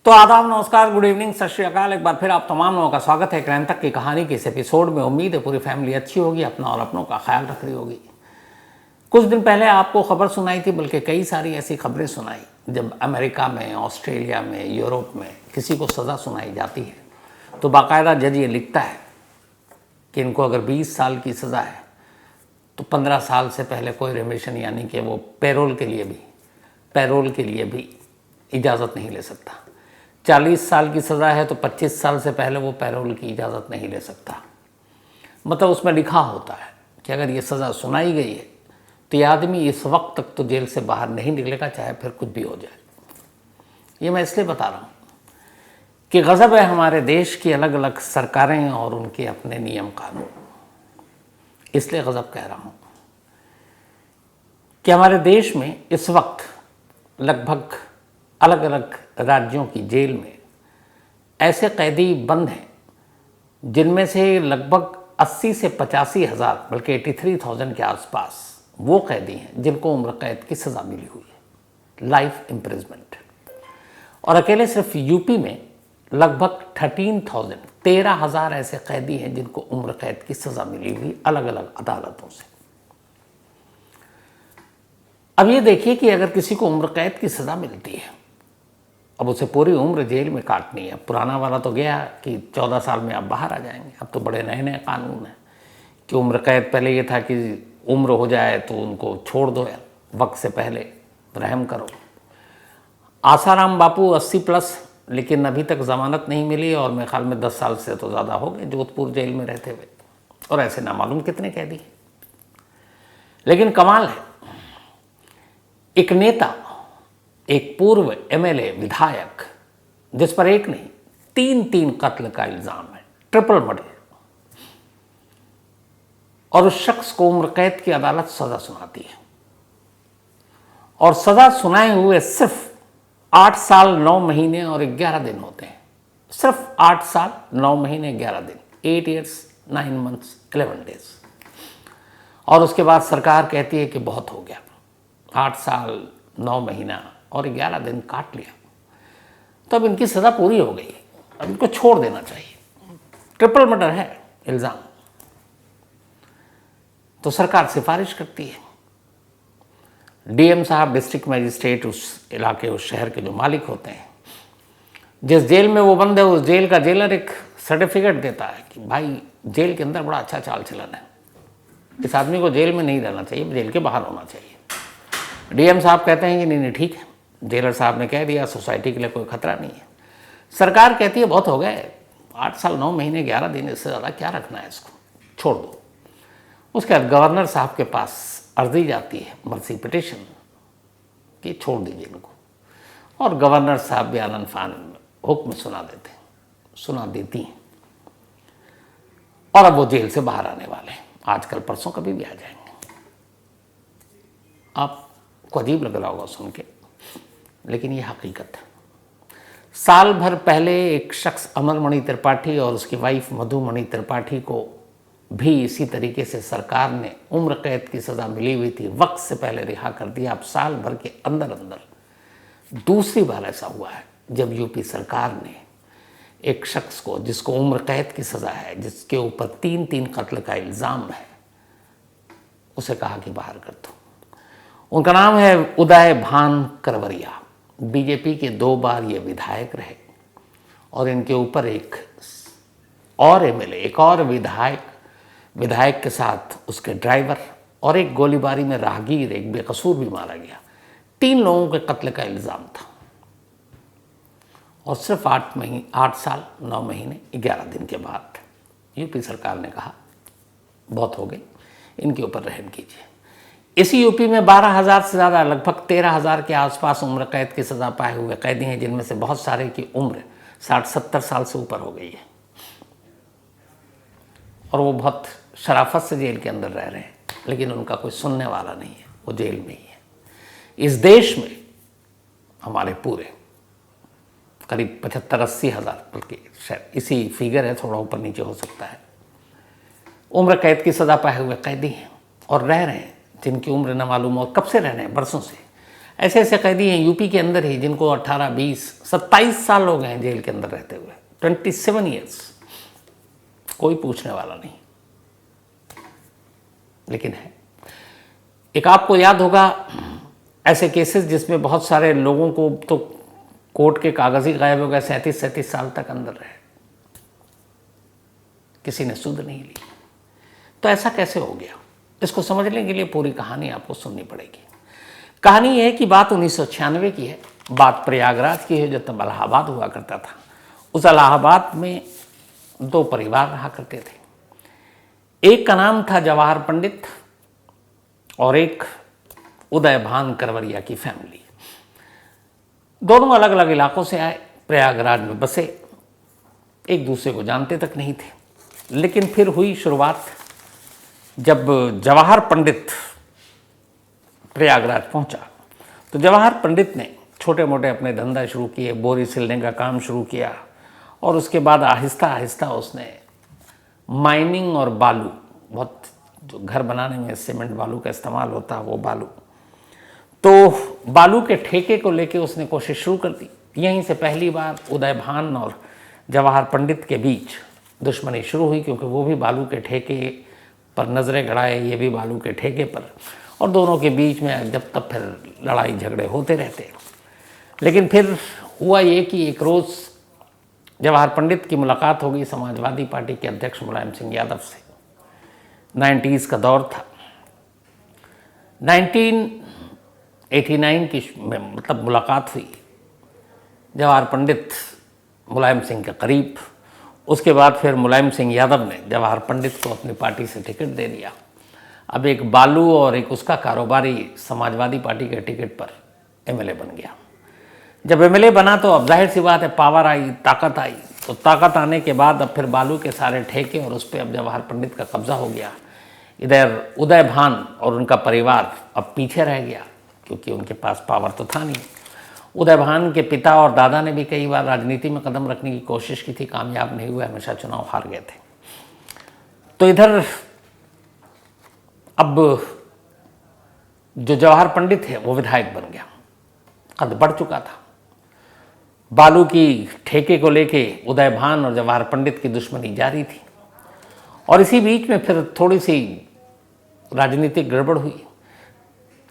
तो आदाब, नमस्कार, गुड इवनिंग, सत श्री अकाल। एक बार फिर आप तमाम लोगों का स्वागत है क्रांतक की कहानी के इस एपिसोड में। उम्मीद है पूरी फैमिली अच्छी होगी, अपना और अपनों का ख्याल रख रही होगी। कुछ दिन पहले आपको खबर सुनाई थी, बल्कि कई सारी ऐसी खबरें सुनाई, जब अमेरिका में, ऑस्ट्रेलिया में, यूरोप में किसी को सज़ा सुनाई जाती है तो बाकायदा जज ये लिखता है कि इनको अगर 20 साल की सज़ा है तो 15 साल से पहले कोई रिमिशन, यानी कि वो पैरोल के लिए भी इजाज़त नहीं ले सकता। 40 साल की सज़ा है तो 25 साल से पहले वो पैरोल की इजाज़त नहीं ले सकता। मतलब उसमें लिखा होता है कि अगर ये सज़ा सुनाई गई है तो ये आदमी इस वक्त तक तो जेल से बाहर नहीं निकलेगा, चाहे फिर कुछ भी हो जाए। ये मैं इसलिए बता रहा हूँ कि गज़ब है हमारे देश की अलग अलग सरकारें और उनके अपने नियम कानून। इसलिए गज़ब कह रहा हूँ कि हमारे देश में इस वक्त लगभग अलग अलग राज्यों की जेल में ऐसे कैदी बंद हैं जिनमें से लगभग 80 से 85 हज़ार, बल्कि 83,000 के आसपास वो कैदी हैं जिनको उम्र कैद की सज़ा मिली हुई है, लाइफ इम्प्रिजमेंट। और अकेले सिर्फ यूपी में लगभग 13,000 ऐसे कैदी हैं जिनको उम्र कैद की सज़ा मिली हुई अलग अलग अदालतों से। अब ये देखिए कि अगर किसी को उम्र कैद की सज़ा मिलती है, अब उसे पूरी उम्र जेल में काटनी है। पुराना वाला तो गया कि 14 साल में आप बाहर आ जाएंगे। अब तो बड़े नए नए कानून हैं कि उम्र कैद, पहले ये था कि उम्र हो जाए तो उनको छोड़ दो यार, वक्त से पहले रहम करो। आसाराम बापू 80+, लेकिन अभी तक ज़मानत नहीं मिली और मेरे ख्याल में 10 साल से तो ज़्यादा हो गए जोधपुर जेल में रहते हुए, और ऐसे ना मालूम कितने कैदी। लेकिन कमाल है, एक नेता, एक पूर्व एमएलए, विधायक, जिस पर एक नहीं 3 कत्ल का इल्ज़ाम है, ट्रिपल मर्डर, और उस शख्स को उम्र कैद की अदालत सज़ा सुनाती है। और सज़ा सुनाए हुए सिर्फ 8 साल 9 महीने और 11 दिन होते हैं। सिर्फ 8 साल 9 महीने 11 दिन, 8 years 9 months 11 days। और उसके बाद सरकार कहती है कि बहुत हो गया, 8 साल 9 महीना और 11 दिन काट लिया, तो अब इनकी सज़ा पूरी हो गई, अब इनको छोड़ देना चाहिए। ट्रिपल मर्डर है इल्ज़ाम। तो सरकार सिफारिश करती है, डीएम साहब, डिस्ट्रिक्ट मजिस्ट्रेट, उस इलाके, उस शहर के जो मालिक होते हैं, जिस जेल में वो बंद है, उस जेल का जेलर एक सर्टिफिकेट देता है कि भाई जेल के अंदर बड़ा अच्छा चाल चलन है, इस आदमी को जेल में नहीं रहना चाहिए, जेल के बाहर होना चाहिए। डीएम साहब कहते हैं कि नहीं ठीक है, जेलर साहब ने कह दिया, सोसाइटी के लिए कोई खतरा नहीं है। सरकार कहती है बहुत हो गए, 8 साल 9 महीने 11 दिन, इससे ज़्यादा क्या रखना है, इसको छोड़ दो। उसके बाद गवर्नर साहब के पास अर्जी जाती है, मर्सी पिटिशन, कि छोड़ दीजिए इनको, और गवर्नर साहब भी आनन फानन हुक्म सुना देती हैं। और अब वो जेल से बाहर आने वाले हैं, आजकल परसों कभी भी आ जाएंगे। आपको अजीब लग रहा होगा सुन के, लेकिन ये हकीकत है। साल भर पहले एक शख्स अमरमणि त्रिपाठी और उसकी वाइफ मधुमणि त्रिपाठी को भी इसी तरीके से सरकार ने उम्र कैद की सज़ा मिली हुई थी, वक्त से पहले रिहा कर दिया। अब साल भर के अंदर अंदर दूसरी बार ऐसा हुआ है जब यूपी सरकार ने एक शख्स को, जिसको उम्र कैद की सज़ा है, जिसके ऊपर 3 कत्ल का इल्ज़ाम है, उसे कहा कि बाहर कर दो। उनका नाम है उदय भान करवरिया। बीजेपी के 2 बार ये विधायक रहे, और इनके ऊपर एक और एमएलए, एक और विधायक के साथ उसके ड्राइवर, और एक गोलीबारी में राहगीर, एक बेकसूर भी मारा गया। 3 लोगों के कत्ल का इल्ज़ाम था, और सिर्फ 8 साल 9 महीने 11 दिन के बाद यूपी सरकार ने कहा बहुत हो गए, इनके ऊपर रहम कीजिए। इसी यूपी में 12,000 से ज़्यादा, लगभग 13,000 के आसपास उम्र कैद की सज़ा पाए हुए कैदी हैं, जिनमें से बहुत सारे की उम्र 60-70 साल से ऊपर हो गई है, और वो बहुत शराफत से जेल के अंदर रह रहे हैं, लेकिन उनका कोई सुनने वाला नहीं है, वो जेल में ही है। इस देश में हमारे पूरे करीब 75-80 हज़ार, बल्कि शायद इसी फिगर है, थोड़ा ऊपर नीचे हो सकता है, उम्र कैद की सज़ा पाए हुए कैदी हैं और रह रहे हैं, जिनकी उम्र न मालूम और कब से रह रहे हैं, बरसों से। ऐसे ऐसे कैदी हैं यूपी के अंदर ही जिनको 18, 20, 27 साल हो गए हैं जेल के अंदर रहते हुए, 27 ईयर्स, कोई पूछने वाला नहीं, लेकिन है। एक आपको याद होगा ऐसे केसेस जिसमें बहुत सारे लोगों को तो कोर्ट के कागज ही गायब हो गए, 37 साल तक अंदर रहे, किसी ने सुध नहीं ली। तो ऐसा कैसे हो गया, इसको समझने के लिए पूरी कहानी आपको सुननी पड़ेगी। कहानी यह है कि बात 1996 की है, बात प्रयागराज की है, जो तब इलाहाबाद हुआ करता था। उस इलाहाबाद में 2 परिवार रहा करते थे। एक का नाम था जवाहर पंडित और एक उदय भान करवरिया की फैमिली। दोनों अलग अलग इलाकों से आए, प्रयागराज में बसे, एक दूसरे को जानते तक नहीं थे। लेकिन फिर हुई शुरुआत, जब जवाहर पंडित प्रयागराज पहुंचा तो जवाहर पंडित ने छोटे मोटे अपने धंधा शुरू किए, बोरी सिलने का काम शुरू किया, और उसके बाद आहिस्ता आहिस्ता उसने माइनिंग और बालू, बहुत जो घर बनाने में सीमेंट बालू का इस्तेमाल होता है वो बालू, तो बालू के ठेके को लेके उसने कोशिश शुरू कर दी। यहीं से पहली बार उदय भान और जवाहर पंडित के बीच दुश्मनी शुरू हुई, क्योंकि वो भी बालू के ठेके पर नज़रें गड़ाए, ये भी बालू के ठेके पर, और दोनों के बीच में जब तक फिर लड़ाई झगड़े होते रहते। लेकिन फिर हुआ ये कि एक रोज़ जवाहर पंडित की मुलाकात हो गई समाजवादी पार्टी के अध्यक्ष मुलायम सिंह यादव से। 90s का दौर था। 1989 की मतलब मुलाकात हुई, जवाहर पंडित मुलायम सिंह के करीब। उसके बाद फिर मुलायम सिंह यादव ने जवाहर पंडित को अपनी पार्टी से टिकट दे दिया। अब एक बालू और एक उसका कारोबारी समाजवादी पार्टी के टिकट पर एमएलए बन गया। जब एमएलए बना तो अब जाहिर सी बात है पावर आई, ताकत आई। तो ताकत आने के बाद अब फिर बालू के सारे ठेके और उस पर अब जवाहर पंडित का कब्जा हो गया। इधर उदय भान और उनका परिवार अब पीछे रह गया, क्योंकि उनके पास पावर तो था नहीं। उदय भान के पिता और दादा ने भी कई बार राजनीति में कदम रखने की कोशिश की थी, कामयाब नहीं हुए, हमेशा चुनाव हार गए थे। तो इधर अब जो जवाहर पंडित है वो विधायक बन गया, कद बढ़ चुका था। बालू की ठेके को लेके उदय भान और जवाहर पंडित की दुश्मनी जारी थी, और इसी बीच में फिर थोड़ी सी राजनीतिक गड़बड़ हुई।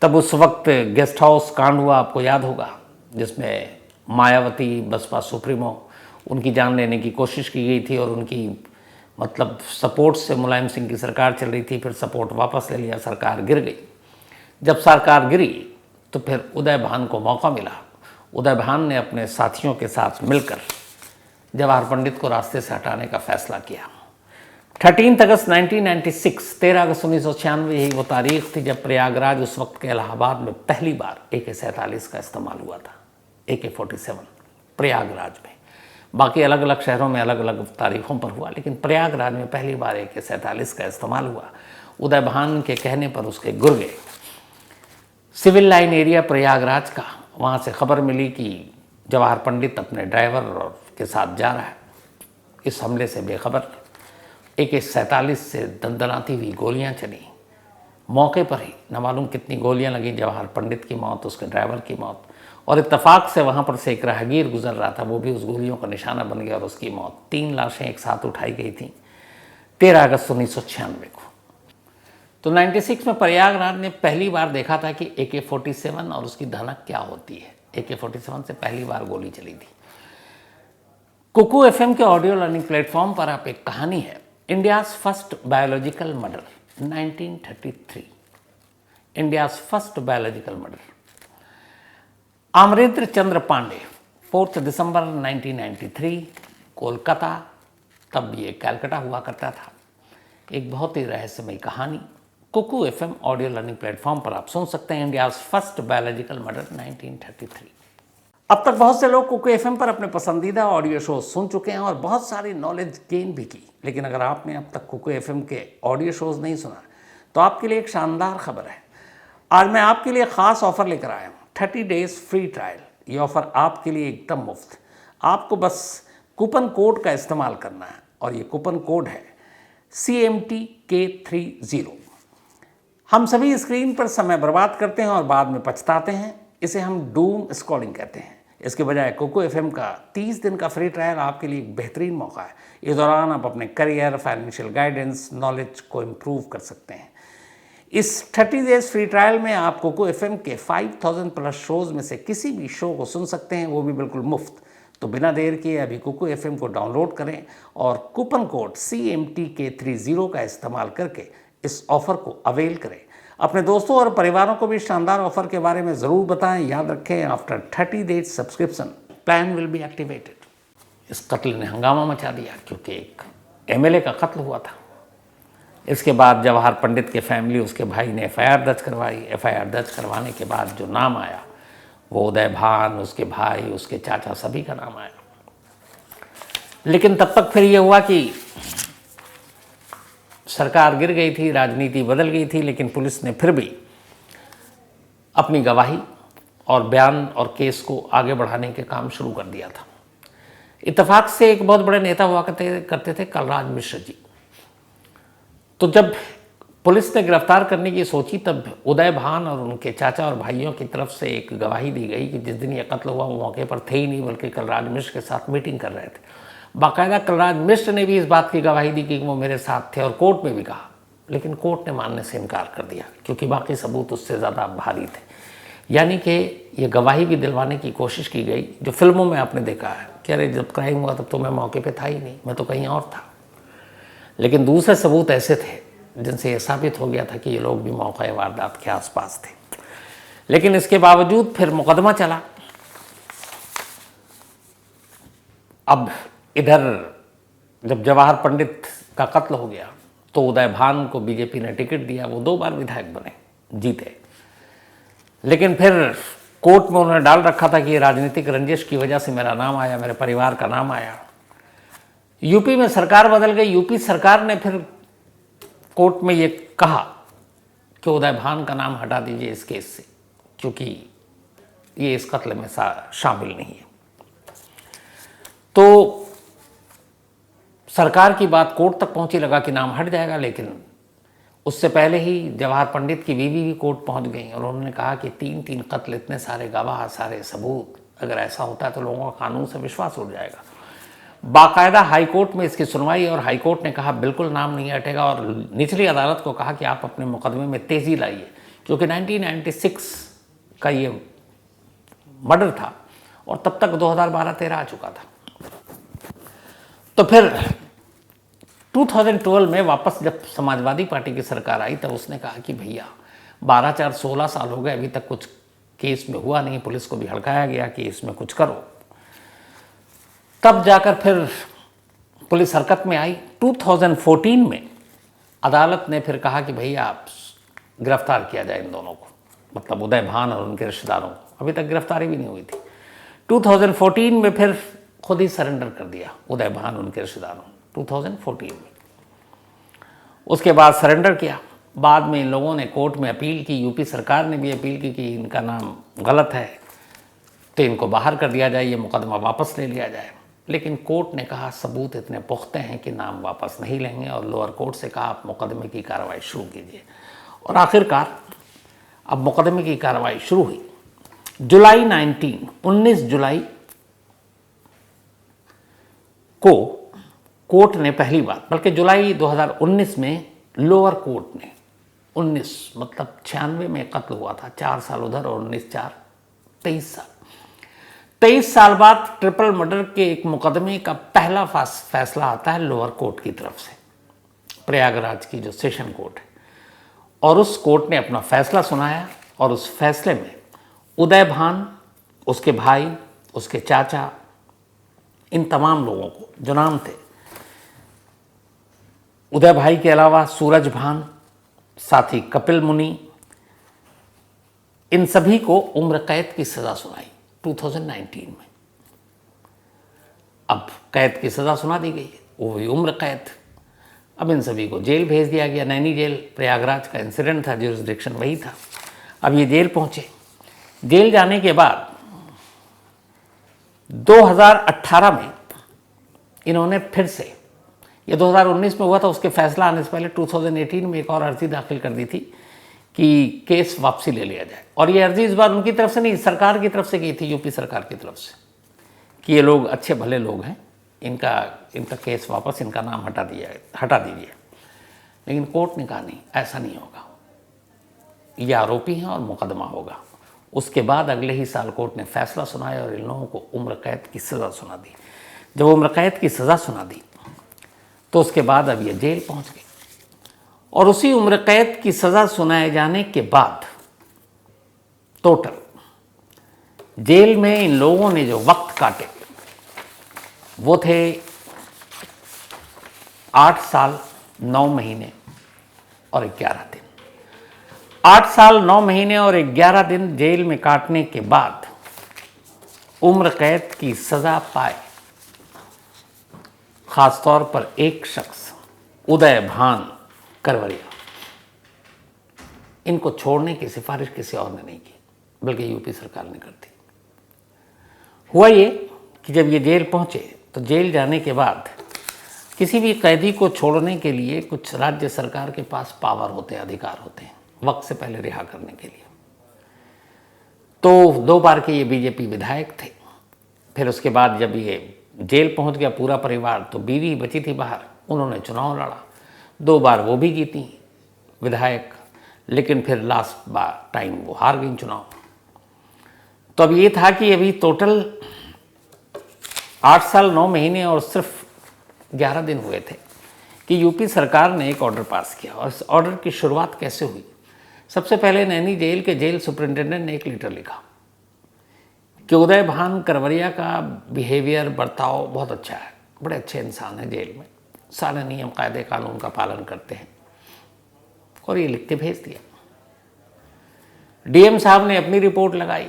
तब उस वक्त गेस्ट हाउस कांड हुआ, आपको याद होगा, जिसमें मायावती बसपा सुप्रीमो, उनकी जान लेने की कोशिश की गई थी, और उनकी मतलब सपोर्ट से मुलायम सिंह की सरकार चल रही थी। फिर सपोर्ट वापस ले लिया, सरकार गिर गई। जब सरकार गिरी तो फिर उदय भान को मौका मिला। उदय भान ने अपने साथियों के साथ मिलकर जवाहर पंडित को रास्ते से हटाने का फैसला किया। 13 अगस्त 1996, 13 अगस्त 1996 यही वो तारीख थी जब प्रयागराज, उस वक्त के इलाहाबाद में, पहली बार AK-47 का इस्तेमाल हुआ था। AK-47 प्रयागराज में, बाकी अलग अलग शहरों में अलग अलग तारीखों पर हुआ, लेकिन प्रयागराज में पहली बार AK-47 का इस्तेमाल हुआ। उदय भान के कहने पर उसके गुर्गे सिविल लाइन एरिया प्रयागराज का, वहाँ से खबर मिली कि जवाहर पंडित अपने ड्राइवर के साथ जा रहा है। इस हमले से बेखबर AK-47 से दंदनाती हुई गोलियां चली। मौके पर ही न मालूम कितनी गोलियां लगी, जवाहर पंडित की मौत, उसके ड्राइवर की मौत, और इत्तेफाक से वहाँ पर से एक राहगीर गुजर रहा था, वो भी उस गोलियों का निशाना बन गया और उसकी मौत। 3 लाशें एक साथ उठाई गई थी 13 अगस्त 1996 को। तो 96 में प्रयागराज ने पहली बार देखा था कि AK-47 और उसकी धनक क्या होती है। AK-47 से पहली बार गोली चली थी। कुकू FM के ऑडियो लर्निंग प्लेटफॉर्म पर आप एक कहानी है, India's first biological murder 1933। India's first biological murder. Amarendra Chandra Pandey, 4 दिसंबर 1993, कोलकाता, तब ये कलकत्ता हुआ करता था। एक बहुत ही रहस्यमय कहानी Kuku FM audio learning platform पर आप सुन सकते हैं, इंडियाज फर्स्ट बायोलॉजिकल मर्डर 1933। अब तक बहुत से लोग कुकू FM पर अपने पसंदीदा ऑडियो शो सुन चुके हैं और बहुत सारी नॉलेज गेन भी की, लेकिन अगर आपने अब तक कुकू FM के ऑडियो शोज नहीं सुना तो आपके लिए एक शानदार खबर है। आज मैं आपके लिए ख़ास ऑफ़र लेकर आया हूँ, 30 डेज़ फ्री ट्रायल। ये ऑफ़र आपके लिए एकदम मुफ्त। आपको बस कूपन कोड का इस्तेमाल करना है, और ये कूपन कोड है CMTK30। हम सभी स्क्रीन पर समय बर्बाद करते हैं और बाद में पछताते हैं, इसे हम डूम स्क्रॉलिंग कहते हैं। इसके बजाय कोको एफएम का 30 दिन का फ्री ट्रायल आपके लिए एक बेहतरीन मौका है। इस दौरान आप अपने करियर, फाइनेंशियल गाइडेंस, नॉलेज को इम्प्रूव कर सकते हैं। इस 30 डेज फ्री ट्रायल में आप कोको एफएम के 5000 प्लस शोज में से किसी भी शो को सुन सकते हैं, वो भी बिल्कुल मुफ्त। तो बिना देर किए अभी कोको एफएम को डाउनलोड करें और कूपन कोड CMTK30 का इस्तेमाल करके इस ऑफर को अवेल करें। अपने दोस्तों और परिवारों को भी शानदार ऑफर के बारे में ज़रूर बताएं। याद रखें, after 30 days subscription plan will be activated. इस कत्ल ने हंगामा मचा दिया क्योंकि एक MLA का कत्ल हुआ था। इसके बाद जवाहर पंडित के फैमिली, उसके भाई ने FIR दर्ज करवाई। FIR दर्ज करवाने के बाद जो नाम आया वो उदय भान, उसके भाई, उसके चाचा, सभी का नाम आया। लेकिन तब तक फिर ये हुआ कि सरकार गिर गई थी, राजनीति बदल गई थी, लेकिन पुलिस ने फिर भी अपनी गवाही और बयान और केस को आगे बढ़ाने के काम शुरू कर दिया था। इत्तेफाक से एक बहुत बड़े नेता हुआ करते थे कलराज मिश्र जी। तो जब पुलिस ने गिरफ्तार करने की सोची तब उदय भान और उनके चाचा और भाइयों की तरफ से एक गवाही दी गई कि जिस दिन ये कत्ल हुआ वो मौके पर थे ही नहीं, बल्कि कलराज मिश्र के साथ मीटिंग कर रहे थे। बाकायदा कलराज मिश्र ने भी इस बात की गवाही दी कि वो मेरे साथ थे और कोर्ट में भी कहा, लेकिन कोर्ट ने मानने से इनकार कर दिया क्योंकि बाकी सबूत उससे ज़्यादा भारी थे। यानी कि ये गवाही भी दिलवाने की कोशिश की गई, जो फिल्मों में आपने देखा है कि अरे जब क्राइम हुआ तब तो मैं मौके पे था ही नहीं, मैं तो कहीं और था। लेकिन दूसरे सबूत ऐसे थे जिनसे ये साबित हो गया था कि ये लोग भी मौका वारदात के आसपास थे। लेकिन इसके बावजूद फिर मुकदमा चला। अब इधर जब जवाहर पंडित का कत्ल हो गया तो उदय भान को बीजेपी ने टिकट दिया, वो 2 बार विधायक बने, जीते। लेकिन फिर कोर्ट में उन्होंने डाल रखा था कि ये राजनीतिक रंजिश की वजह से मेरा नाम आया, मेरे परिवार का नाम आया। यूपी में सरकार बदल गई। यूपी सरकार ने फिर कोर्ट में ये कहा कि उदय भान का नाम हटा दीजिए इस केस से, क्योंकि ये इस कत्ल में शामिल नहीं है। तो सरकार की बात कोर्ट तक पहुंची, लगा कि नाम हट जाएगा। लेकिन उससे पहले ही जवाहर पंडित की बीवी भी कोर्ट पहुंच गई और उन्होंने कहा कि 3-3 कत्ल, इतने सारे गवाह, सारे सबूत, अगर ऐसा होता है तो लोगों का कानून से विश्वास उठ जाएगा। बाकायदा हाईकोर्ट में इसकी सुनवाई और हाईकोर्ट ने कहा बिल्कुल नाम नहीं हटेगा और निचली अदालत को कहा कि आप अपने मुकदमे में तेज़ी लाइए, क्योंकि 1996 का ये मर्डर था और तब तक 2012-13 आ चुका था। तो फिर 2012 में वापस जब समाजवादी पार्टी की सरकार आई तब उसने कहा कि भैया 12-4-16 साल हो गए, अभी तक कुछ केस में हुआ नहीं, पुलिस को भी हड़काया गया कि इसमें कुछ करो। तब जाकर फिर पुलिस हरकत में आई। 2014 में अदालत ने फिर कहा कि भैया आप गिरफ्तार किया जाए इन दोनों को, मतलब उदय भान और उनके रिश्तेदारों को। अभी तक गिरफ्तारी भी नहीं हुई थी। 2014 में फिर खुद ही सरेंडर कर दिया उदय भान उनके रिश्तेदारों, 2014 में। उसके बाद सरेंडर किया। बाद में इन लोगों ने कोर्ट में अपील की, यूपी सरकार ने भी अपील की कि इनका नाम गलत है तो इनको बाहर कर दिया जाए, ये मुकदमा वापस ले लिया जाए। लेकिन कोर्ट ने कहा सबूत इतने पुख्ते हैं कि नाम वापस नहीं लेंगे और लोअर कोर्ट से कहा आप मुकदमे की कार्रवाई शुरू कीजिए। और आखिरकार अब मुकदमे की कार्रवाई शुरू हुई। जुलाई 19 जुलाई को कोर्ट ने पहली बार, बल्कि जुलाई 2019 में लोअर कोर्ट ने 19 मतलब 96 में कत्ल हुआ था, 4 साल उधर और 19-4 23 साल। 23 साल बाद ट्रिपल मर्डर के एक मुकदमे का पहला फैसला आता है लोअर कोर्ट की तरफ से, प्रयागराज की जो सेशन कोर्ट है। और उस कोर्ट ने अपना फैसला सुनाया और उस फैसले में उदय भान, उसके भाई, उसके चाचा, इन तमाम लोगों को जो नाम थे, उदय भाई के अलावा सूरज भान, साथी कपिल मुनि, इन सभी को उम्र कैद की सजा सुनाई 2019 में। अब कैद की सजा सुना दी गई है, वो भी उम्र कैद। अब इन सभी को जेल भेज दिया गया, नैनी जेल। प्रयागराज का इंसिडेंट था, ज्यूरिसडिक्शन वही था। अब ये जेल पहुंचे। जेल जाने के बाद 2018 में इन्होंने फिर से, ये 2019 में हुआ था, उसके फैसला आने से पहले 2018 में एक और अर्जी दाखिल कर दी थी कि केस वापसी ले लिया जाए। और ये अर्जी इस बार उनकी तरफ से नहीं, सरकार की तरफ से की थी, यूपी सरकार की तरफ से, कि ये लोग अच्छे भले लोग हैं, इनका केस वापस, इनका नाम हटा दीजिए। लेकिन कोर्ट ने कहा नहीं, ऐसा नहीं होगा, ये आरोपी हैं और मुकदमा होगा। उसके बाद अगले ही साल कोर्ट ने फैसला सुनाया और इन लोगों को उम्र कैद की सज़ा सुना दी। जब उम्र कैद की सज़ा सुना दी तो उसके बाद अब ये जेल पहुंच गए। और उसी उम्र कैद की सज़ा सुनाए जाने के बाद टोटल जेल में इन लोगों ने जो वक्त काटे वो थे 8 साल 9 महीने और 11 दिन। 8 साल 9 महीने और 11 दिन जेल में काटने के बाद उम्र कैद की सज़ा पाए खासतौर पर एक शख्स उदय भान करवरिया, इनको छोड़ने की सिफारिश किसी और ने नहीं की, बल्कि यूपी सरकार ने कर दी। हुआ ये कि जब ये जेल पहुंचे तो जेल जाने के बाद किसी भी कैदी को छोड़ने के लिए कुछ राज्य सरकार के पास पावर होते हैं, अधिकार होते हैं, वक्त से पहले रिहा करने के लिए। तो 2 बार के ये बीजेपी विधायक थे। फिर उसके बाद जब ये जेल पहुंच गया पूरा परिवार, तो बीवी बची थी बाहर, उन्होंने चुनाव लड़ा, 2 बार वो भी जीती विधायक, लेकिन फिर लास्ट बार टाइम वो हार गई चुनाव। तो अब ये था कि अभी टोटल 8 साल 9 महीने और सिर्फ 11 दिन हुए थे कि यूपी सरकार ने एक ऑर्डर पास किया। और इस ऑर्डर की शुरुआत कैसे हुई? सबसे पहले नैनी जेल के जेल सुपरिटेंडेंट ने एक लेटर लिखा कि उदय भान करवरिया का बिहेवियर, बर्ताव बहुत अच्छा है, बड़े अच्छे इंसान हैं, जेल में सारे नियम कायदे कानून का पालन करते हैं। और ये लिख के भेज दिया। डीएम साहब ने अपनी रिपोर्ट लगाई,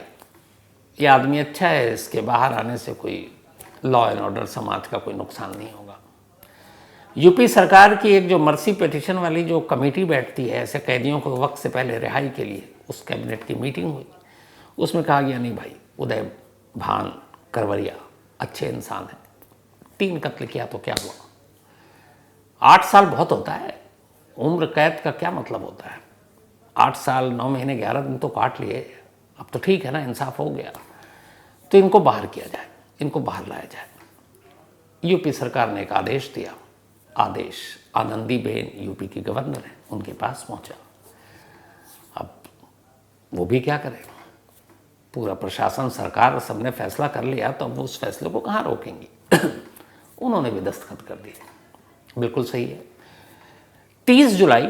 ये आदमी अच्छा है, इसके बाहर आने से कोई लॉ एंड ऑर्डर, समाज का कोई नुकसान नहीं होगा। यूपी सरकार की एक जो मर्सी पिटिशन वाली जो कमेटी बैठती है ऐसे कैदियों को वक्त से पहले रिहाई के लिए, उस कैबिनेट की मीटिंग हुई, उसमें कहा गया नहीं भाई, उदय भान करवरिया अच्छे इंसान हैं, 3 कत्ल किया तो क्या हुआ, 8 साल बहुत होता है, उम्र कैद का क्या मतलब होता है, 8 साल 9 महीने 11 दिन तो काट लिए, अब तो ठीक है ना, इंसाफ हो गया, तो इनको बाहर किया जाए, इनको बाहर लाया जाए। यूपी सरकार ने एक आदेश दिया। आदेश आनंदीबेन यूपी की गवर्नर है, उनके पास पहुंचा। अब वो भी क्या करें, पूरा प्रशासन, सरकार, सबने फैसला कर लिया, तो अब उस फैसले को कहाँ रोकेंगे। उन्होंने भी दस्तखत कर दिए, बिल्कुल सही है। 30 जुलाई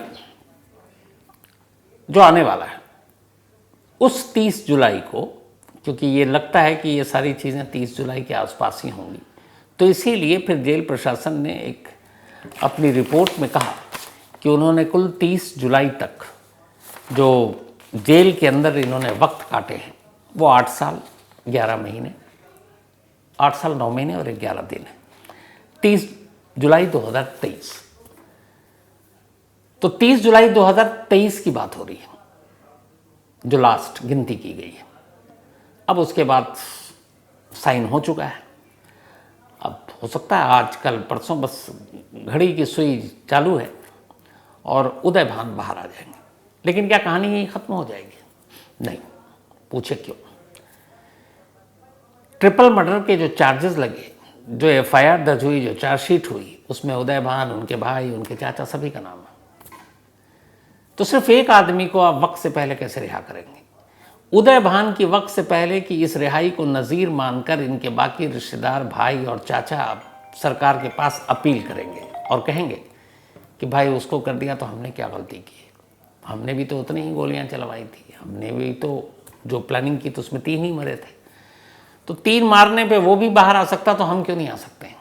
जो आने वाला है, उस 30 जुलाई को, क्योंकि ये लगता है कि ये सारी चीज़ें 30 जुलाई के आसपास ही होंगी, तो इसीलिए फिर जेल प्रशासन ने एक अपनी रिपोर्ट में कहा कि उन्होंने कुल 30 जुलाई तक जो जेल के अंदर इन्होंने वक्त काटे हैं वो 8 साल 11 महीने, 8 साल 9 महीने और 11 दिन है। 30 जुलाई 2023, तो 30 जुलाई 2023 की बात हो रही है जो लास्ट गिनती की गई है। अब उसके बाद साइन हो चुका है। अब हो सकता है आज कल परसों बस घड़ी की सुई चालू है और उदय भान बाहर आ जाएंगे। लेकिन क्या कहानी यही खत्म हो जाएगी? नहीं, पूछे क्यों। ट्रिपल मर्डर के जो चार्जेस लगे, जो एफआईआर दर्ज हुई, जो चार्जशीट हुई, उसमें उदय भान, उनके भाई, उनके चाचा, सभी का नाम है। तो सिर्फ एक आदमी को आप वक्त से पहले कैसे रिहा करेंगे? उदय भान की वक्त से पहले की इस रिहाई को नज़ीर मानकर इनके बाकी रिश्तेदार, भाई और चाचा सरकार के पास अपील करेंगे और कहेंगे कि भाई उसको कर दिया तो हमने क्या गलती की, हमने भी तो उतनी ही गोलियां चलवाई थी, हमने भी तो जो प्लानिंग की तो उसमें 3 ही मरे थे, तो 3 मारने पे वो भी बाहर आ सकता, तो हम क्यों नहीं आ सकते हैं?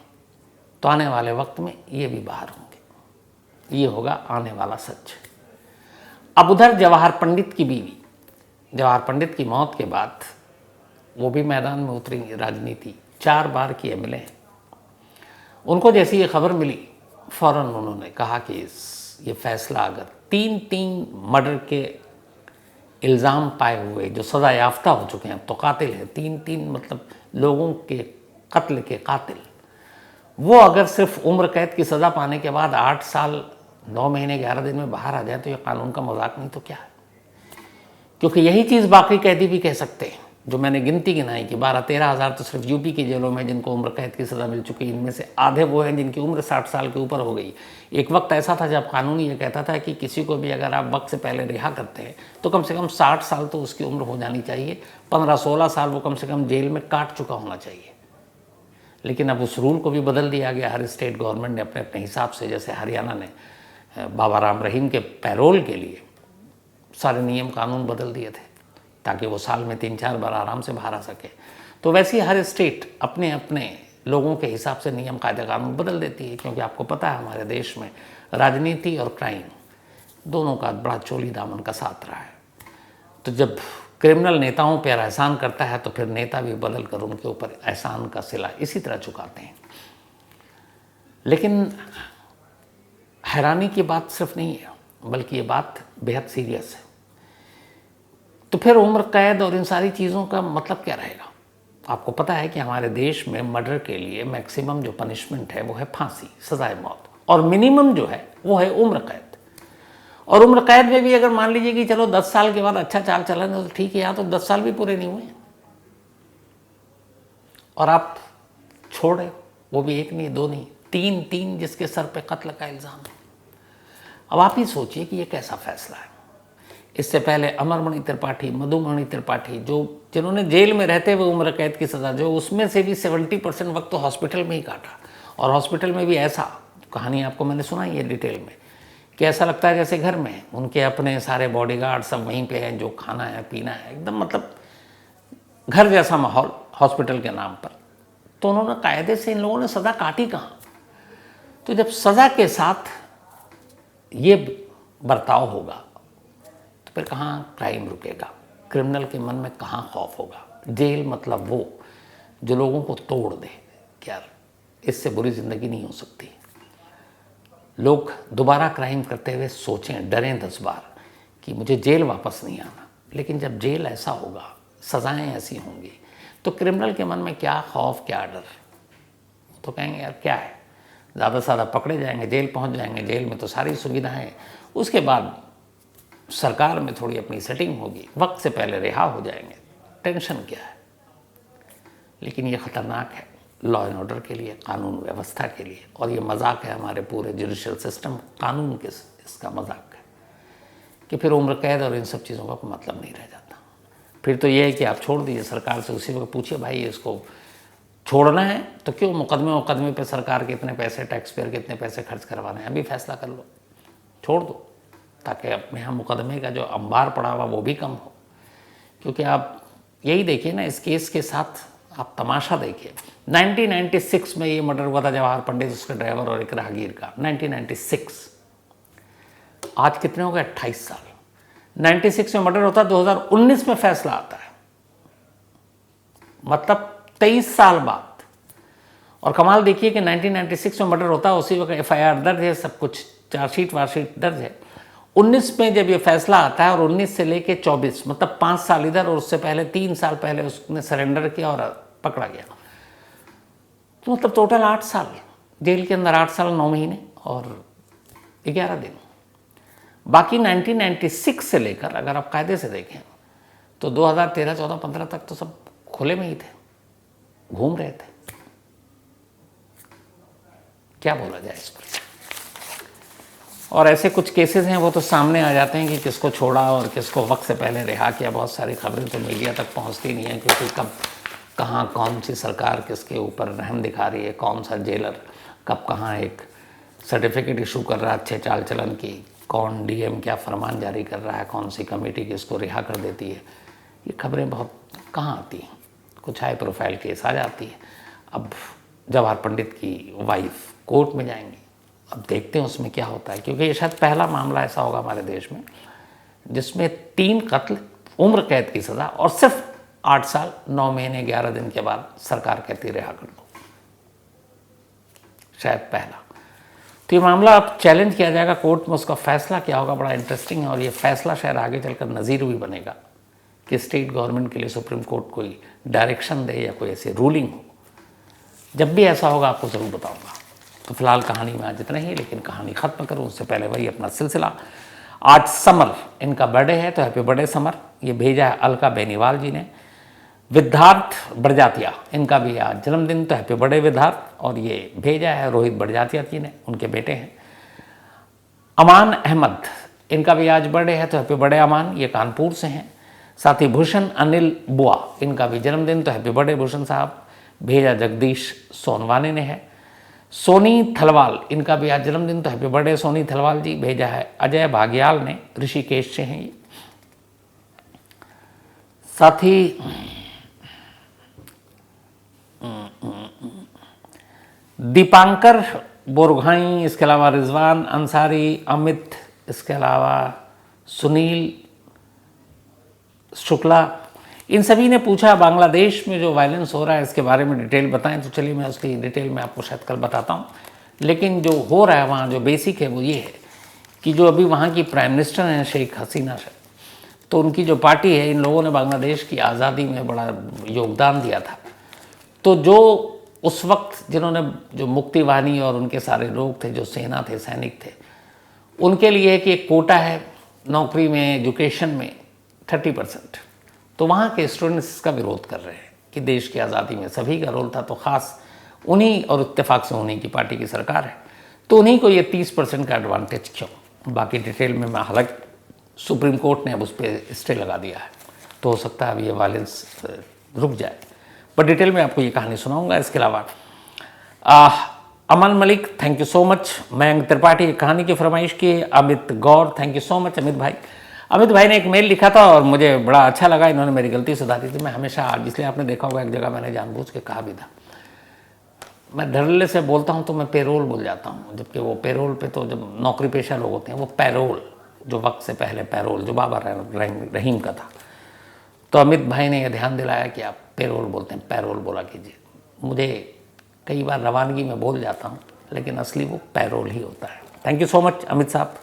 तो आने वाले वक्त में ये भी बाहर होंगे, ये होगा आने वाला सच। अब उधर जवाहर पंडित की बीवी, जवाहर पंडित की मौत के बाद वो भी मैदान में उतरी, राजनीति, 4 बार की एमएलए हैं। उनको जैसी ये खबर मिली, फौरन उन्होंने कहा कि ये फैसला अगर 3 मर्डर के इल्ज़ाम पाए हुए जो सज़ा याफ्ता हो चुके हैं, तो कातिल है, 3 मतलब लोगों के कत्ल के कातिल, वो अगर सिर्फ उम्र कैद की सज़ा पाने के बाद 8 साल 9 महीने 11 दिन में बाहर आ जाए तो ये कानून का मजाक नहीं तो क्या है। क्योंकि यही चीज़ बाकी कैदी भी कह सकते हैं। जो मैंने गिनती गिनाई कि 12-13 हज़ार तो सिर्फ यूपी की जेलों में जिनको उम्र कैद की सज़ा मिल चुकी है, इनमें से आधे वो हैं जिनकी उम्र 60 साल के ऊपर हो गई। एक वक्त ऐसा था जब कानून ये कहता था कि किसी को भी अगर आप वक्त से पहले रिहा करते हैं तो कम से कम 60 साल तो उसकी उम्र हो जानी चाहिए, 15-16 साल वो कम से कम जेल में काट चुका होना चाहिए। लेकिन अब उस रूल को भी बदल दिया गया। हर स्टेट गवर्नमेंट ने अपने अपने हिसाब से, जैसे हरियाणा ने बाबा राम रहीम के पैरोल के लिए सारे नियम कानून बदल दिए थे ताकि वो साल में 3-4 बार आराम से बाहर आ सके। तो वैसे ही हर स्टेट अपने अपने लोगों के हिसाब से नियम कायदे कानून बदल देती है, क्योंकि आपको पता है हमारे देश में राजनीति और क्राइम दोनों का बड़ा चोली दामन का साथ रहा है। तो जब क्रिमिनल नेताओं पर एहसान करता है तो फिर नेता भी बदल कर उनके ऊपर एहसान का सिला इसी तरह चुकाते हैं। लेकिन हैरानी की बात सिर्फ नहीं है, बल्कि ये बात बेहद सीरियस है। तो फिर उम्र कैद और इन सारी चीज़ों का मतलब क्या रहेगा? आपको पता है कि हमारे देश में मर्डर के लिए मैक्सिमम जो पनिशमेंट है वो है फांसी, सजाए मौत, और मिनिमम जो है वो है उम्र कैद। और उम्र कैद में भी अगर मान लीजिए कि चलो 10 साल के बाद अच्छा चाल चलन है तो ठीक है, यहाँ तो 10 साल भी पूरे नहीं हुए और आप छोड़ रहे हो, वो भी एक नहीं, दो नहीं, तीन जिसके सर पे कत्ल का इल्ज़ाम है। अब आप ही सोचिए कि ये कैसा फैसला है। इससे पहले अमरमणि त्रिपाठी, मधुमणि त्रिपाठी, जिन्होंने जेल में रहते हुए उम्र कैद की सज़ा, जो उसमें से भी 70% वक्त तो हॉस्पिटल में ही काटा, और हॉस्पिटल में भी ऐसा, कहानी आपको मैंने सुनाई है डिटेल में, कि ऐसा लगता है जैसे घर में उनके अपने सारे बॉडीगार्ड सब वहीं पे हैं, जो खाना है पीना है, एकदम मतलब घर जैसा माहौल हॉस्पिटल के नाम पर। तो उन्होंने कायदे से इन लोगों ने सज़ा काटी कहाँ? तो जब सज़ा के साथ ये बर्ताव होगा तो फिर कहाँ क्राइम रुकेगा? क्रिमिनल के मन में कहाँ खौफ होगा? जेल मतलब वो जो लोगों को तोड़ दे। क्या इससे बुरी ज़िंदगी नहीं हो सकती। लोग दोबारा क्राइम करते हुए सोचें, डरें 10 बार कि मुझे जेल वापस नहीं आना। लेकिन जब जेल ऐसा होगा, सज़ाएं ऐसी होंगी, तो क्रिमिनल के मन में क्या खौफ, क्या डर? तो कहेंगे यार क्या है, ज़्यादा से ज़्यादा पकड़े जाएंगे, जेल पहुंच जाएंगे, जेल में तो सारी सुविधाएं, उसके बाद सरकार में थोड़ी अपनी सेटिंग होगी, वक्त से पहले रिहा हो जाएंगे, टेंशन क्या है। लेकिन ये ख़तरनाक है लॉ एंड ऑर्डर के लिए, कानून व्यवस्था के लिए, और ये मजाक है हमारे पूरे जुडिशल सिस्टम, कानून के इसका मजाक है कि फिर उम्र कैद और इन सब चीज़ों का कोई मतलब नहीं रह जाता। फिर तो ये है कि आप छोड़ दीजिए, सरकार से उसी वक्त पूछिए भाई इसको छोड़ना है तो क्यों मुकदमे पे सरकार के इतने पैसे, टैक्स पेयर के इतने पैसे खर्च करवाने हैं, अभी फैसला कर लो, छोड़ दो, ताकि अपने यहाँ मुकदमे का जो अंबार पड़ा हुआ वो भी कम हो। क्योंकि आप यही देखिए ना, इस केस के साथ आप तमाशा देखिए। 1996 में ये मर्डर हुआ था जवाहर पंडित, उसके ड्राइवर और एक राहगीर का, 1996। आज कितने हो गए? 28 साल। 96 में मर्डर होता है, 2019 में फैसला आता है, मतलब 23 साल बाद। और कमाल देखिए कि 1996 में मर्डर होता है, उसी वक्त FIR दर्ज है, सब कुछ चार्जशीट वार्शीट दर्ज है। 19 में जब ये फैसला आता है और 19 से लेके 24, मतलब 5 साल इधर, और उससे पहले 3 साल पहले उसने सरेंडर किया और पकड़ा गया। तो मतलब टोटल 8 साल जेल के अंदर, 8 साल 9 महीने और 11 दिन। बाकी 1996 से लेकर अगर आप कायदे से देखें तो 2013, 14, 15 तक तो सब खुले में ही थे, घूम रहे थे। क्या बोला जाए इस पर? और ऐसे कुछ केसेस हैं वो तो सामने आ जाते हैं कि किसको छोड़ा और किसको वक्त से पहले रिहा किया। बहुत सारी खबरें तो मीडिया तक पहुंचती नहीं है, क्योंकि कब कहाँ कौन सी सरकार किसके ऊपर रहम दिखा रही है, कौन सा जेलर कब कहाँ एक सर्टिफिकेट इशू कर रहा है अच्छे चाल चलन की, कौन DM क्या फरमान जारी कर रहा है, कौन सी कमेटी किसको रिहा कर देती है, ये खबरें बहुत कहाँ आती हैं। कुछ हाई प्रोफाइल केस आ जाती है। अब जवाहर पंडित की वाइफ कोर्ट में जाएंगी, अब देखते हैं उसमें क्या होता है, क्योंकि ये शायद पहला मामला ऐसा होगा हमारे देश में जिसमें 3 कत्ल, उम्र कैद की सज़ा और सिर्फ 8 साल 9 महीने 11 दिन के बाद सरकार कहती रिहा कर दो, शायद पहला। तो ये मामला अब चैलेंज किया जाएगा कोर्ट में, उसका फैसला क्या होगा बड़ा इंटरेस्टिंग है। और ये फैसला शायद आगे चलकर नज़ीर भी बनेगा कि स्टेट गवर्नमेंट के लिए सुप्रीम कोर्ट कोई डायरेक्शन दे या कोई ऐसी रूलिंग हो। जब भी ऐसा होगा आपको ज़रूर बताऊंगा। तो फिलहाल कहानी में आज इतना ही, लेकिन कहानी ख़त्म करूँ उससे पहले वही अपना सिलसिला, आज समर इनका बर्थडे है, तो हैप्पी बर्थडे समर। ये भेजा है अलका बेनीवाल जी ने। विद्यार्थ बड़जातिया, इनका भी आज जन्मदिन, तो हैप्पी बर्थडे विद्यार्थ। और ये भेजा है रोहित बड़जातिया जी ने, उनके बेटे हैं। अमान अहमद, इनका भी आज बर्थडे है, तो हैप्पी बर्थडे अमान, ये कानपुर से हैं। साथ ही भूषण अनिल बुआ, इनका भी जन्मदिन, तो हैप्पी बर्थडे भूषण साहब। भेजा जगदीश सोनवाने ने है। सोनी थलवाल, इनका भी आज जन्मदिन, तो हैप्पी बर्थडे सोनी थलवाल जी। भेजा है अजय भाग्याल ने, ऋषिकेश से हैं ये। साथ ही दीपांकर बोरघाई, इसके अलावा रिजवान अंसारी, अमित, इसके अलावा सुनील शुक्ला, इन सभी ने पूछा बांग्लादेश में जो वायलेंस हो रहा है इसके बारे में डिटेल बताएं। तो चलिए मैं उसकी डिटेल में आपको शायद कल बताता हूँ। लेकिन जो हो रहा है वहाँ जो बेसिक है वो ये है कि जो अभी वहाँ की प्राइम मिनिस्टर हैं शेख हसीना से, तो उनकी जो पार्टी है, इन लोगों ने बांग्लादेश की आज़ादी में बड़ा योगदान दिया था। तो जो उस वक्त जिन्होंने जो मुक्ति वाहिनी और उनके सारे लोग थे, जो सेना थे, सैनिक थे, उनके लिए कि एक कोटा है नौकरी में, एजुकेशन में 30%, तो वहाँ के स्टूडेंट्स का विरोध कर रहे हैं कि देश की आज़ादी में सभी का रोल था, तो ख़ास उन्हीं, और इत्तेफाक से उन्हीं की पार्टी की सरकार है, तो उन्हीं को ये 30% का एडवांटेज क्यों। बाकी डिटेल में मैं, हालांकि सुप्रीम कोर्ट ने अब उस पर स्टे लगा दिया है, तो हो सकता है अब ये वायलेंस रुक जाए, पर डिटेल में आपको ये कहानी सुनाऊंगा। इसके अलावा Aman Malik, thank you so much. Mayank Tripathi, कहानी की फरमाइश की। Amit Gaur, thank you so much Amit भाई। अमित भाई ने एक मेल लिखा था और मुझे बड़ा अच्छा लगा, इन्होंने मेरी गलती सुधारी थी। मैं हमेशा, इसलिए आपने देखा होगा एक जगह मैंने जानबूझ के कहा भी था, मैं धड़ल्ले से बोलता हूँ तो मैं पेरोल बोल जाता हूँ, जबकि वो पेरोल पे तो जब नौकरी पेशा लोग होते हैं वो पैरोल, जो वक्त से पहले पैरोल, जो बाबा रहीम का था। तो अमित भाई ने यह ध्यान दिलाया कि आप पेरोल बोलते हैं, पैरोल बोला कीजिए। मुझे कई बार रवानगी में बोल जाता हूँ, लेकिन असली वो पैरोल ही होता है। Thank you so much Amit साहब।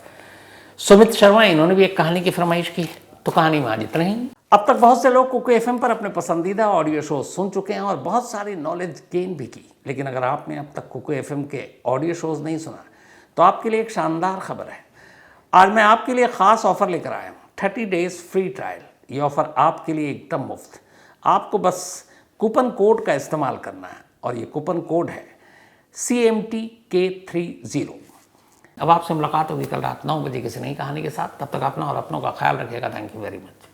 सुमित शर्मा, इन्होंने भी एक कहानी की फरमाइश की, तो कहानी में आज इतना ही। अब तक बहुत से लोग कुकू एफएम पर अपने पसंदीदा ऑडियो शो सुन चुके हैं और बहुत सारी नॉलेज गेन भी की, लेकिन अगर आपने अब तक कुकू एफएम के ऑडियो शोज नहीं सुना तो आपके लिए एक शानदार खबर है। आज मैं आपके लिए ख़ास ऑफर लेकर आया हूँ, 30 डेज फ्री ट्रायल। ये ऑफ़र आपके लिए एकदम मुफ्त। आपको बस कूपन कोड का इस्तेमाल करना है, और ये कूपन कोड है CMTK30। अब आपसे मुलाकात होगी कल रात 9 बजे किसी नई कहानी के साथ। तब तक अपना और अपनों का ख्याल रखिएगा। Thank you very much.